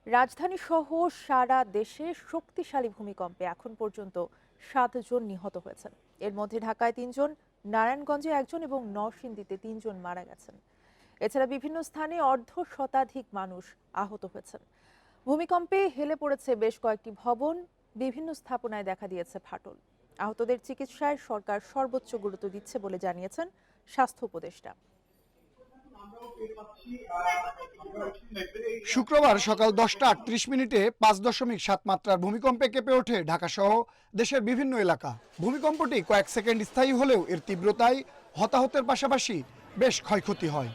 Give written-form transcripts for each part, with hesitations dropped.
রাজধানী সহ সারা দেশে শক্তিশালী ভূমিকম্পে এখন পর্যন্ত 7 জন নিহত হয়েছেন। এর মধ্যে ঢাকায় 3 জন, নারায়ণগঞ্জে 1 জন এবং নরসিংদীতে 3 জন মারা গেছেন। এছাড়া বিভিন্ন স্থানে অর্ধশতাধিক মানুষ আহত হয়েছেন। ভূমিকম্পে হেলে পড়েছে বেশ কয়েকটি ভবন, বিভিন্ন স্থাপনায় দেখা দিয়েছে ফাটল। আহতদের চিকিৎসায় সরকার সর্বোচ্চ গুরুত্ব দিচ্ছে বলে জানিয়েছেন স্বাস্থ্য উপদেষ্টা। শুক্রবার সকাল 10টা 38 মিনিটে 5.7 মাত্রার ভূমিকম্পে কেঁপে ওঠে ঢাকাসহ দেশের বিভিন্ন এলাকা। ভূমিকম্পটি কয়েক সেকেন্ড স্থায়ী হলেও এর তীব্রতায় হতাহতের পাশাপাশি বেশ ক্ষয়ক্ষতি হয়।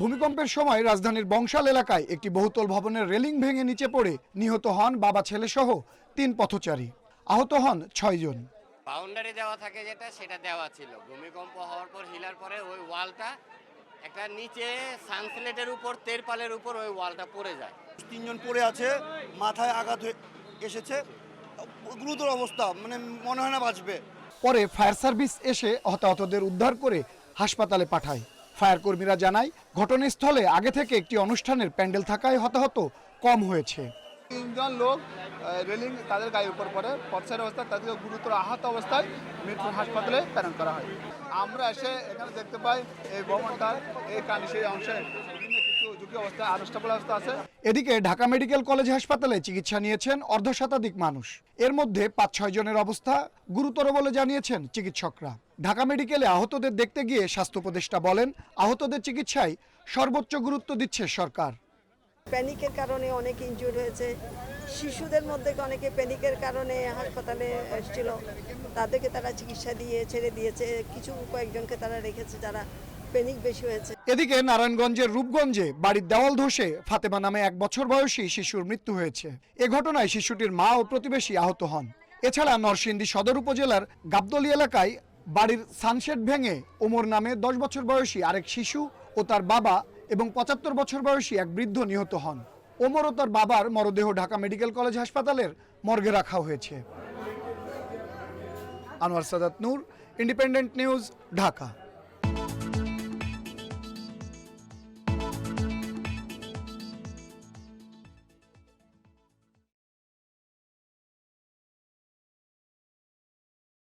ভূমিকম্পের সময় রাজধানীর বংশাল এলাকায় একটি বহুতল ভবনের রেলিং ভেঙে নিচে পড়ে নিহত হন বাবা ছেলেসহ 3 পথচারী। আহত হন 6 জন। বাউন্ডারি দেওয়া থাকে যেটা, সেটা দেওয়া ছিল। ভূমিকম্প হওয়ার পর হিলার পরে ওই ওয়ালটা একটা নিচে সানসেলেটের উপর তেরপালের উপর ওই ওয়ালটা পড়ে যায়। 3 জন পড়ে আছে, মাথায় আঘাত এসেছে, গুরুতর অবস্থা, মানে মনে হয় না বাঁচবে। পরে ফায়ার সার্ভিস এসে হতাহতদের উদ্ধার করে হাসপাতালে পাঠায়। ফায়ার কর্মীরা জানায়, ঘটনাস্থলে আগে থেকে একটি অনুষ্ঠানের প্যান্ডেল থাকায় হতাহত কম হয়েছে। 3 জন লোক রেলিং তাদের গায়ের উপর পড়ে, পথচারী অবস্থায় তাদেরকে গুরুতর আহত অবস্থায় মিরপুর হাসপাতালে প্রেরণ করা হয়। আমরা এসে এখানে দেখতে পাই এই ভবনটার এই সেই অংশে বিভিন্ন কিছু ঝুঁকি অবস্থায় আনস্টেবল অবস্থা আছে। এদিকে ঢাকা মেডিকেল কলেজ হাসপাতালে চিকিৎসা নিয়েছেন অর্ধশতাধিক মানুষ। এর মধ্যে 5-6 জনের অবস্থা গুরুতর বলে জানিয়েছেন চিকিৎসকরা। ঢাকা মেডিকেলে আহতদের দেখতে গিয়ে স্বাস্থ্য উপদেষ্টা বলেন, আহতদের চিকিৎসায় সর্বোচ্চ গুরুত্ব দিচ্ছে সরকার। প্যানিকের কারণে অনেক ইনজুর হয়েছে। শিশুদের মধ্যে অনেকে প্যানিকের কারণে হাসপাতালে এসেছিল, তাদেরকে তারা চিকিৎসা দিয়ে ছেড়ে দিয়েছে। কয়েকজনকে তারা রেখেছে যারা প্যানিক বেশি হয়েছে। এদিকে নারায়ণগঞ্জের রূপগঞ্জে বাড়ির দেওয়াল ধসে ফাতেমা নামে 1 বছর বয়সী শিশুর মৃত্যু হয়েছে। এ ঘটনায় শিশুটির মা ও প্রতিবেশী আহত হন। এছাড়া নরসিংদী সদর উপজেলার গাবদলী এলাকায় বাড়ির সানশেড ভেঙে ওমর নামে 10 বছর বয়সী আরেক শিশু ও তার বাবা এবং 75 বছর বয়সী এক বৃদ্ধ নিহত হন। ওমর ও তার বাবার মরদেহ ঢাকা মেডিকেল কলেজ হাসপাতালের মর্গে রাখা হয়েছে। আনোয়ার সাদাত নূর, ইন্ডিপেন্ডেন্ট নিউজ, ঢাকা।